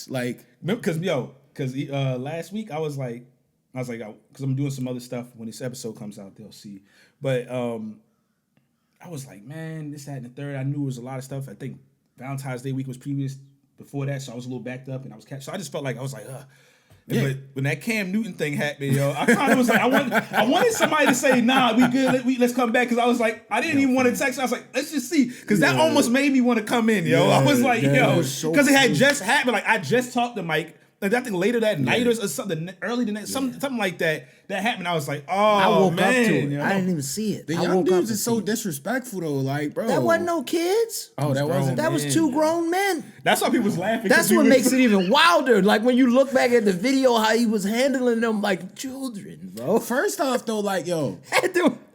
facts. Like, because last week I was like, because I'm doing some other stuff. When this episode comes out, they'll see. But I was like, man, this, that, and the third. I knew it was a lot of stuff. I think Valentine's Day week was before that, so I was a little backed up, and I was so I just felt like I was like, ugh. Yeah. But when that Cam Newton thing happened, I kind of was like, I wanted somebody to say, nah, we good, let's come back, because I was like, I didn't even want to text. I was like, let's just see, because that almost made me want to come in, I was like, because it had just happened. Like, I just talked to Mike. Like, I think later that night or something, early the next, something like that happened. I was like, I woke up to it. I didn't even see it. The young dudes is so disrespectful though. Like, bro, that wasn't no kids. Oh, that was two grown men. That's why people was laughing. That's what makes it even wilder. Like when you look back at the video, how he was handling them like children, bro. First off, though, like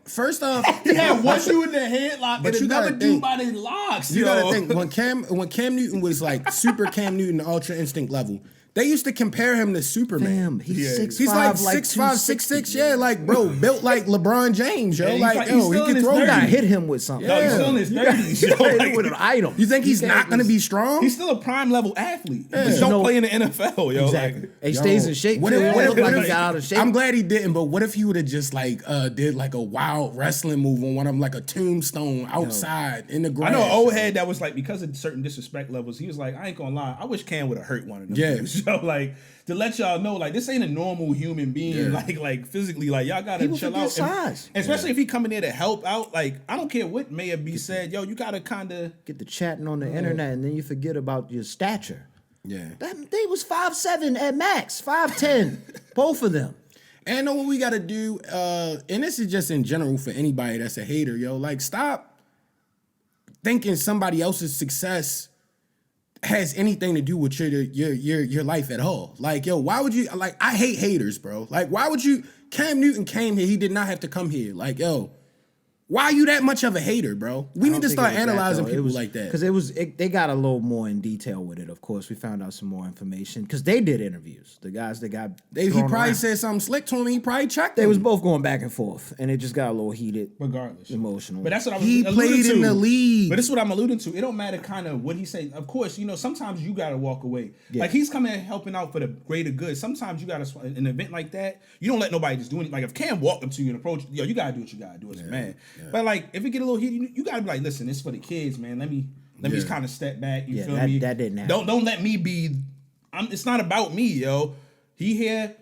First off, he had one dude in the headlock, but another dude by the locks. You gotta think when Cam Newton was like super Cam Newton, Ultra Instinct level. They used to compare him to Superman. Damn, he's 6'5", he's like 6'5", 6'6", yeah, like bro, built like LeBron James, yo. Like, he can throw. You gotta hit him with something. No, he's still in his 30s, with an item. You think he's not gonna be strong? He's still a prime level athlete. Yeah. But don't play in the NFL, yo. Exactly. He stays in shape. What if he got out of shape? I'm glad he didn't, but what if he would have just like did like a wild wrestling move on one of them, like a tombstone outside in the grass? I know an old head that was like, because of certain disrespect levels, he was like, I ain't gonna lie, I wish Cam would have hurt one of them. Yeah. So like, to let y'all know, like, this ain't a normal human being, like physically, like, y'all gotta chill out. Size. And especially if he coming there to help out, like, I don't care what may have been said, yo, you gotta kind of get the chatting on the internet, and then you forget about your stature. Yeah, they was 5'7" at max, 5'10", both of them. And I know what we gotta do, and this is just in general for anybody that's a hater, yo. Like, stop thinking somebody else's success has anything to do with your life at all. Like, yo, why would you, like, I hate haters, bro. Like, why would you, Cam Newton came here, he did not have to come here. Like, yo, why are you that much of a hater, bro? We need to start analyzing people like that. Because they got a little more in detail with it, of course. We found out some more information. Because they did interviews. The guys that got he probably said something slick to him, he probably checked They was both going back and forth. And it just got a little heated. Regardless. Emotional. But that's what I was He played in the league. But this is what I'm alluding to. It don't matter kind of what he's saying. Of course, sometimes you got to walk away. Yeah. Like, he's coming and helping out for the greater good. Sometimes you got to, an event like that, you don't let nobody just do anything. Like, if Cam walked up to you and approached, yo, you got to do what you got to do as a man. Yeah. But, like, if it get a little heat, you gotta be like, listen, this is for the kids, man. Let me just kind of step back. You feel me? That didn't happen. Don't let me be. It's not about me, yo. He here.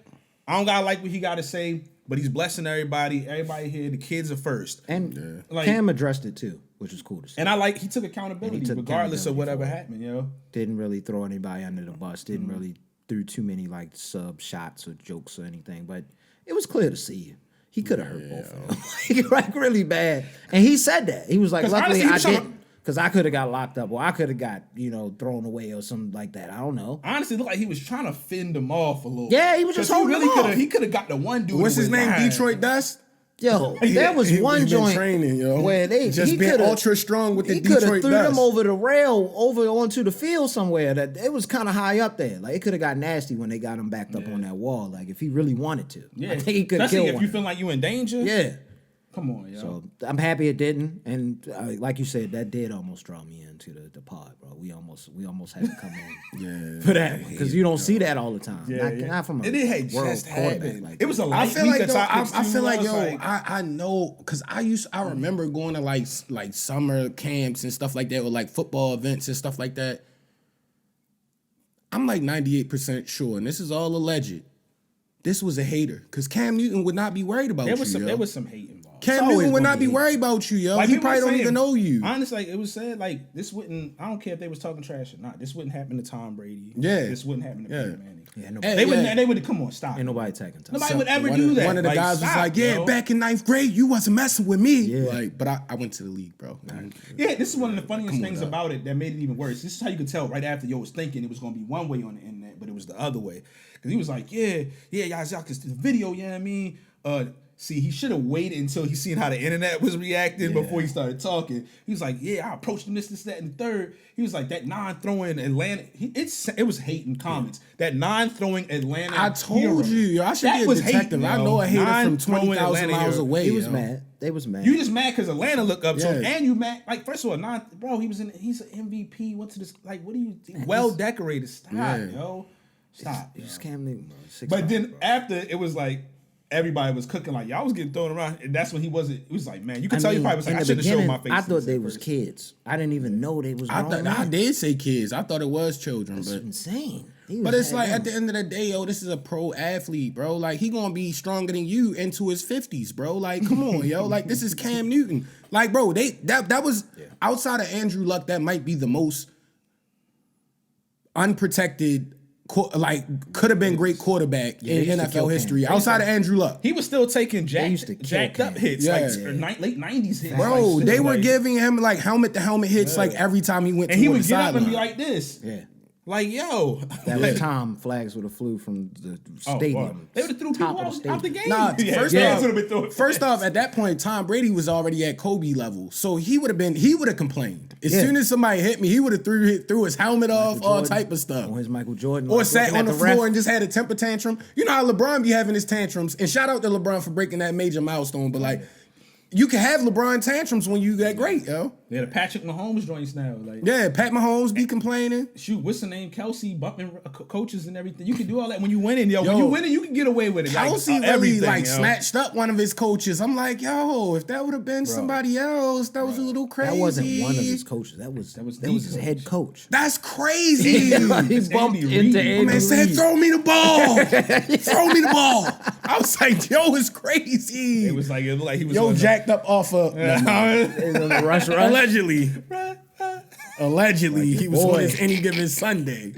I don't gotta like what he gotta say, but he's blessing everybody. Everybody here. The kids are first. And Cam addressed it too, which is cool to see. And he took accountability regardless of whatever happened, yo. Didn't really throw anybody under the bus. Didn't really threw too many like sub shots or jokes or anything. But it was clear to see. He could have hurt both of them. Like, really bad. And he said that. He was like, luckily I didn't. Because I could have got locked up or I could have got, thrown away or something like that. I don't know. Honestly, it looked like he was trying to fend him off a little. Yeah, he was just holding him off. He could have got the one dude. What's his name? Detroit Dust? Yo, there was one joint training, yo, where he been ultra strong with the Detroit Dust. He could have threw them over the rail, over onto the field somewhere. That it was kind of high up there. Like, it could have got nasty when they got him backed up on that wall. Like, if he really wanted to, I think he could kill one. If you feel like you in danger, come on, yo. So I'm happy it didn't, and like you said, that did almost draw me into the pod, bro. We almost had to come in, for that one, because you don't see that all the time. Not from a world quarterback. Like, it was a light. I feel like I feel like I know, because I remember going to like summer camps and stuff like that, or like football events and stuff like that. I'm like 98% sure, and this is all alleged. This was a hater, because Cam Newton would not be worried about there you. There was some hate involved. Cam Newton would not be worried about you, yo. Like, he probably don't even know you. Honestly, like, it was said, like, this wouldn't, I don't care if they was talking trash or not. This wouldn't happen to Tom Brady. Yeah. This wouldn't happen to Peyton Manning. Yeah, they would come on, stop. Ain't nobody attacking Tom. Nobody would ever do that. One of the guys was like, back in 9th grade, you wasn't messing with me. Yeah. Like, but I went to the league, bro. Yeah, this is one of the funniest things about it that made it even worse. This is how you could tell right after yo was thinking it was going to be one way on the internet, but it was the other way. Because he was like, y'all, because the video, you know what I mean? See, he should have waited until he seen how the internet was reacting before he started talking. He was like, "Yeah, I approached him this, that, and the third." He was like, "That non-throwing Atlanta." It was hate in comments. That non-throwing Atlanta. I told hero. you, I should That be a was detective. hate, I know a hater from non-throwing 20,000 Atlanta miles hero. away. He was yo. mad. They was mad. You just mad because Atlanta look up to him, Yeah. and you mad. Like, first of all, bro, he's an MVP. Went to this, like, what are you, well decorated. Stop, yo. Stop. You just can't leave, bro. But then after, it was like, everybody was cooking, like, y'all was getting thrown around. And that's when he was like, man, you could tell he probably was like, I shouldn't have showed my face. I thought they at was first. kids. I didn't even know they was grown I men. did say kids. I thought it was children, That's but insane. But it's like at the end of the day, yo, this is a pro athlete, bro. Like he gonna be stronger than you into his 50s, bro. Like, come on, yo. Like this is Cam Newton. Like, bro, that was outside of Andrew Luck, that might be the most unprotected, could have been great quarterback they in used to kill NFL Cam. history. Outside of Andrew Luck. He was still taking used to kill jacked up Cam. hits, Yeah. late 90s hits. Bro, like, they were like- giving him like helmet to helmet hits like every time he went and he toward would the get up and be sideline. like this. Yeah. Like, yo. That was Tom Flags would have flew from the stadium. They would have threw people top of the out the stadium. game. Nah, Yeah, first off, at that point, Tom Brady was already at Kobe level, so he would have complained. As Yeah. soon as somebody hit me, he would have threw his helmet off, all Jordan, type of stuff. On his Michael Jordan. Or like, sat looking on at the ref. floor and just had a temper tantrum. You know how LeBron be having his tantrums, and shout out to LeBron for breaking that major milestone. But like, you can have LeBron tantrums when you that great, yo. Yeah, the Patrick Mahomes joints now. Like, Yeah, Pat Mahomes be complaining. shoot, what's the name? Kelsey bumping coaches and everything. You can do all that when you winning, yo. When Yo, you winning, you can get away with it. Kelsey Like, really everything, yo. snatched up one of his coaches. I'm like, yo, if that would have been somebody else, that was a little crazy. That wasn't one of his coaches. That was the his coach. head coach. That's crazy. He It's bumped Andy Reid. into My Andy Man said, Reid. throw me the ball. Throw me the ball. I was like, yo, it's crazy. It was like he was Yo, on jacked up off of Rush. allegedly. Allegedly, he was on boy. his any given Sunday.